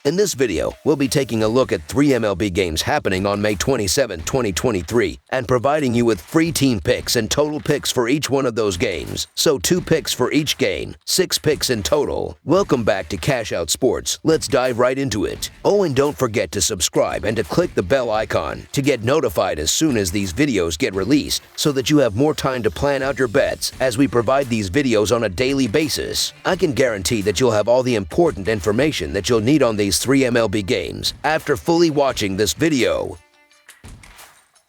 In this video, we'll be taking a look at 3 MLB games happening on May 27, 2023, and providing you with free team picks and total picks for each one of those games. So 2 picks for each game, 6 picks in total. Welcome back to Cash Out Sports. Let's dive right into it. Oh, and don't forget to subscribe and to click the bell icon to get notified as soon as these videos get released, so that you have more time to plan out your bets as we provide these videos on a daily basis. I can guarantee that you'll have all the important information that you'll need on these 3 MLB games after fully watching this video.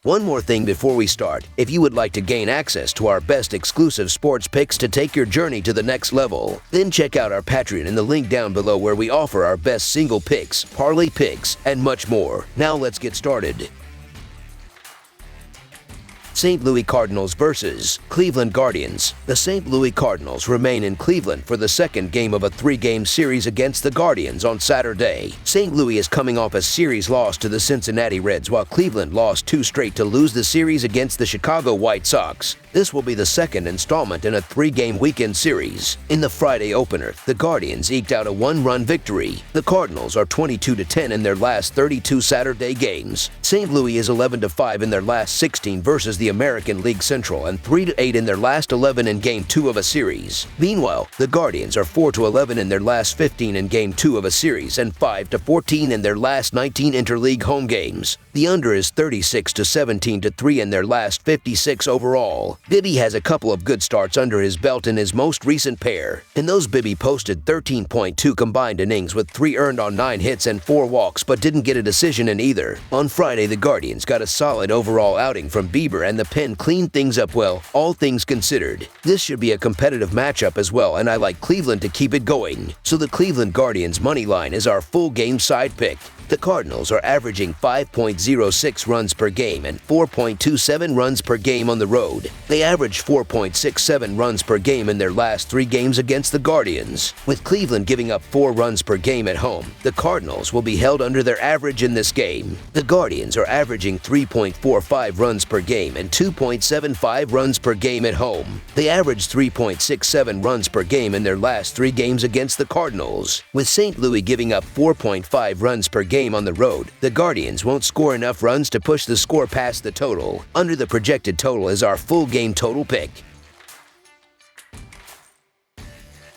One more thing before we start: if you would like to gain access to our best exclusive sports picks to take your journey to the next level, then check out our Patreon in the link down below, where we offer our best single picks, parlay picks, and much more. Now let's get started. St. Louis Cardinals versus Cleveland Guardians. The St. Louis Cardinals remain in Cleveland for the second game of a 3-game series against the Guardians on Saturday. St. Louis is coming off a series loss to the Cincinnati Reds, while Cleveland lost 2 straight to lose the series against the Chicago White Sox. This will be the second installment in a 3-game weekend series. In the Friday opener, the Guardians eked out a 1-run victory. The Cardinals are 22-10 in their last 32 Saturday games. St. Louis is 11-5 in their last 16 versus the American League Central, and 3-8 in their last 11 in Game 2 of a series. Meanwhile, the Guardians are 4-11 in their last 15 in Game 2 of a series, and 5-14 in their last 19 interleague home games. The under is 36-17-3 in their last 56 overall. Bibby has a couple of good starts under his belt in his most recent pair. In those, Bibby posted 13.2 combined innings with 3 earned on 9 hits and 4 walks, but didn't get a decision in either. On Friday, the Guardians got a solid overall outing from Bieber, and the pen cleaned things up well, all things considered. This should be a competitive matchup as well, and I like Cleveland to keep it going. So the Cleveland Guardians money line is our full game side pick. The Cardinals are averaging 5.06 runs per game and 4.27 runs per game on the road. They averaged 4.67 runs per game in their last 3 games against the Guardians. With Cleveland giving up 4 runs per game at home, the Cardinals will be held under their average in this game. The Guardians are averaging 3.45 runs per game and 2.75 runs per game at home. They averaged 3.67 runs per game in their last 3 games against the Cardinals. With St. Louis giving up 4.5 runs per game on the road, the Guardians won't score enough runs to push the score past the total. Under the projected total is our full game total pick.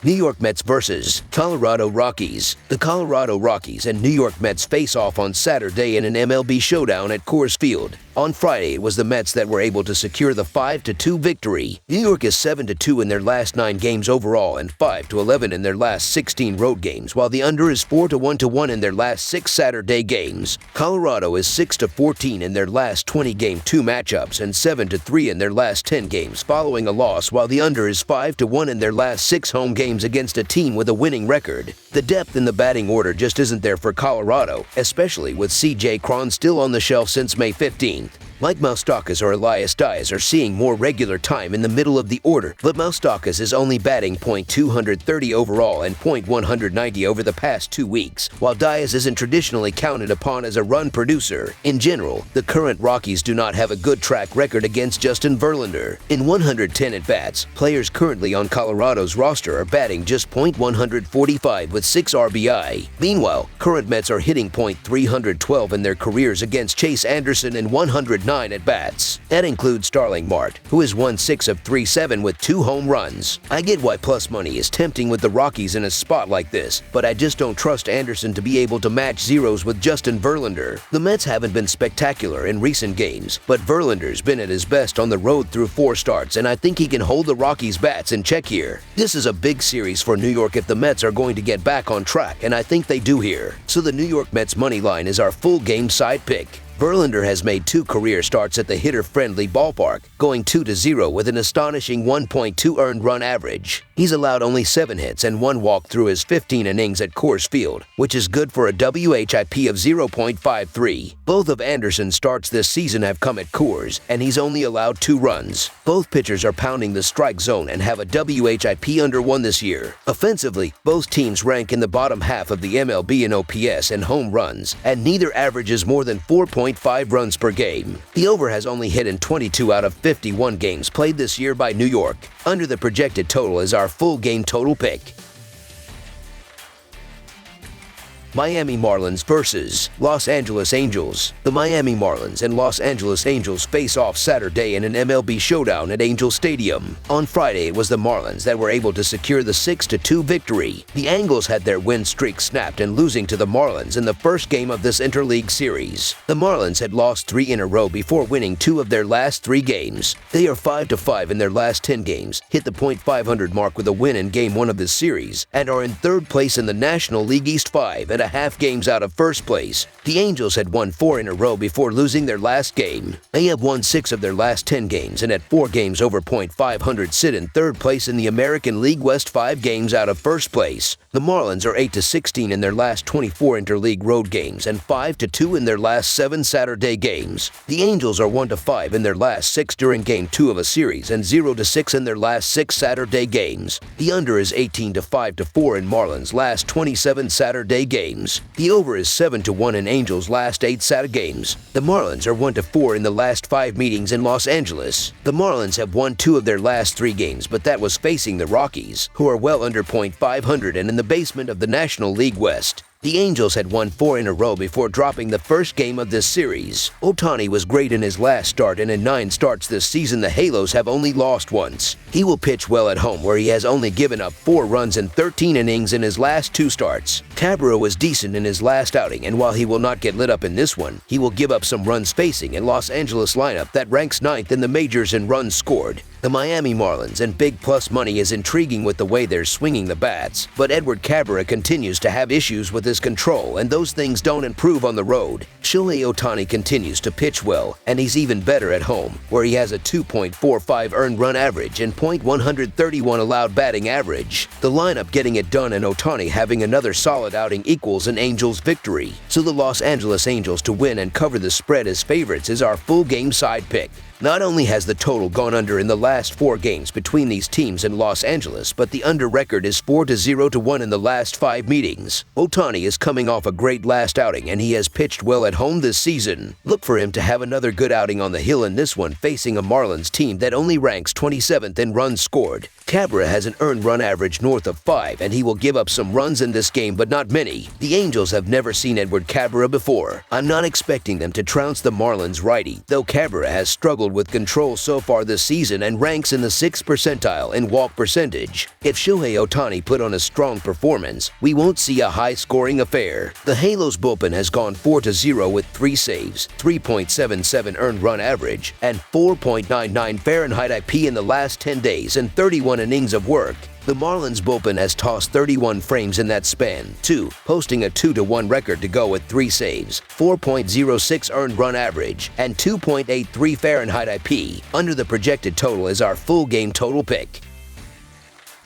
New York Mets versus Colorado Rockies. The Colorado Rockies and New York Mets face off on Saturday in an MLB showdown at Coors Field. On Friday, it was the Mets that were able to secure the 5-2 victory. New York is 7-2 in their last 9 games overall and 5-11 in their last 16 road games, while the under is 4-1 in their last 6 Saturday games. Colorado is 6-14 in their last 20 Game 2 matchups and 7-3 in their last 10 games following a loss, while the under is 5-1 in their last 6 home games against a team with a winning record. The depth in the batting order just isn't there for Colorado, especially with C.J. Cron still on the shelf since May 15th. Mike Moustakas or Elias Diaz are seeing more regular time in the middle of the order, but Moustakas is only batting .230 overall and .190 over the past 2 weeks, while Diaz isn't traditionally counted upon as a run producer. In general, the current Rockies do not have a good track record against Justin Verlander. In 110 at-bats, players currently on Colorado's roster are batting just .145 with 6 RBI. Meanwhile, current Mets are hitting .312 in their careers against Chase Anderson in 109 at-bats. That includes Starling Marte, who has won 6 of 37 with 2 home runs. I get why plus money is tempting with the Rockies in a spot like this, but I just don't trust Anderson to be able to match zeros with Justin Verlander. The Mets haven't been spectacular in recent games, but Verlander's been at his best on the road through 4 starts, and I think he can hold the Rockies' bats in check here. This is a big series for New York if the Mets are going to get back on track, and I think they do here. So the New York Mets money line is our full game side pick. Verlander has made 2 career starts at the hitter-friendly ballpark, going 2-0 with an astonishing 1.2 earned run average. He's allowed only 7 hits and 1 walk through his 15 innings at Coors Field, which is good for a WHIP of 0.53. Both of Anderson's starts this season have come at Coors, and he's only allowed 2 runs. Both pitchers are pounding the strike zone and have a WHIP under 1 this year. Offensively, both teams rank in the bottom half of the MLB in OPS and home runs, and neither averages more than 4.5 runs per game. The over has only hit in 22 out of 51 games played this year by New York. Under the projected total is our full game total pick. Miami Marlins versus Los Angeles Angels. The Miami Marlins and Los Angeles Angels face off Saturday in an MLB showdown at Angel Stadium. On Friday, it was the Marlins that were able to secure the 6-2 victory. The Angels had their win streak snapped and losing to the Marlins in the first game of this interleague series. The Marlins had lost 3 in a row before winning 2 of their last 3 games. They are 5-5 in their last 10 games, hit the .500 mark with a win in Game 1 of this series, and are in 3rd place in the National League East 5.5 games out of 1st place. The Angels had won 4 in a row before losing their last game. They have won 6 of their last 10 games and at 4 games over .500 sit in 3rd place in the American League West 5 games out of 1st place. The Marlins are 8-16 in their last 24 interleague road games and 5-2 in their last 7 Saturday games. The Angels are 1-5 in their last 6 during Game 2 of a series and 0-6 in their last 6 Saturday games. The under is 18-5-4 in Marlins' last 27 Saturday games. The over is 7-1 in Angels' last 8 Saturday games. The Marlins are 1-4 in the last 5 meetings in Los Angeles. The Marlins have won 2 of their last 3 games, but that was facing the Rockies, who are well under .500 and in the basement of the National League West. The Angels had won 4 in a row before dropping the first game of this series. Ohtani was great in his last start, and in 9 starts this season, the Halos have only lost once. He will pitch well at home, where he has only given up 4 runs in 13 innings in his last 2 starts. Cabrera was decent in his last outing, and while he will not get lit up in this one, he will give up some runs facing a Los Angeles lineup that ranks 9th in the majors in runs scored. The Miami Marlins and Big Plus Money is intriguing with the way they're swinging the bats, but Edward Cabrera continues to have issues with his control, and those things don't improve on the road. Shohei Ohtani continues to pitch well, and he's even better at home, where he has a 2.45 earned run average and .131 allowed batting average. The lineup getting it done and Ohtani having another solid outing equals an Angels victory. So the Los Angeles Angels to win and cover the spread as favorites is our full game side pick. Not only has the total gone under in the last 4 games between these teams in Los Angeles, but the under record is 4-0-1 in the last 5 meetings. Ohtani is coming off a great last outing, and he has pitched well at home this season. Look for him to have another good outing on the hill in this one, facing a Marlins team that only ranks 27th in runs scored. Cabrera has an earned run average north of 5, and he will give up some runs in this game, but not many. The Angels have never seen Edward Cabrera before. I'm not expecting them to trounce the Marlins righty, though Cabrera has struggled with control so far this season and ranks in the 6th percentile in walk percentage. If Shohei Ohtani put on a strong performance, we won't see a high-scoring affair. The Halos bullpen has gone 4-0 with 3 saves, 3.77 earned run average, and 4.99 Fahrenheit IP in the last 10 days and 31 innings of work. The Marlins bullpen has tossed 31 frames in that span, too, posting a 2-1 record to go with 3 saves, 4.06 earned run average, and 2.83 Fahrenheit IP. Under the projected total is our full game total pick.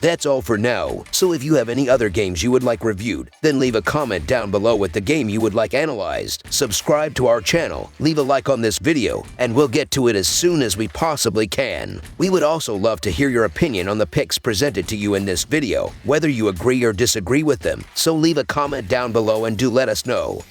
That's all for now, so if you have any other games you would like reviewed, then leave a comment down below with the game you would like analyzed. Subscribe to our channel, leave a like on this video, and we'll get to it as soon as we possibly can. We would also love to hear your opinion on the picks presented to you in this video, whether you agree or disagree with them, so leave a comment down below and do let us know.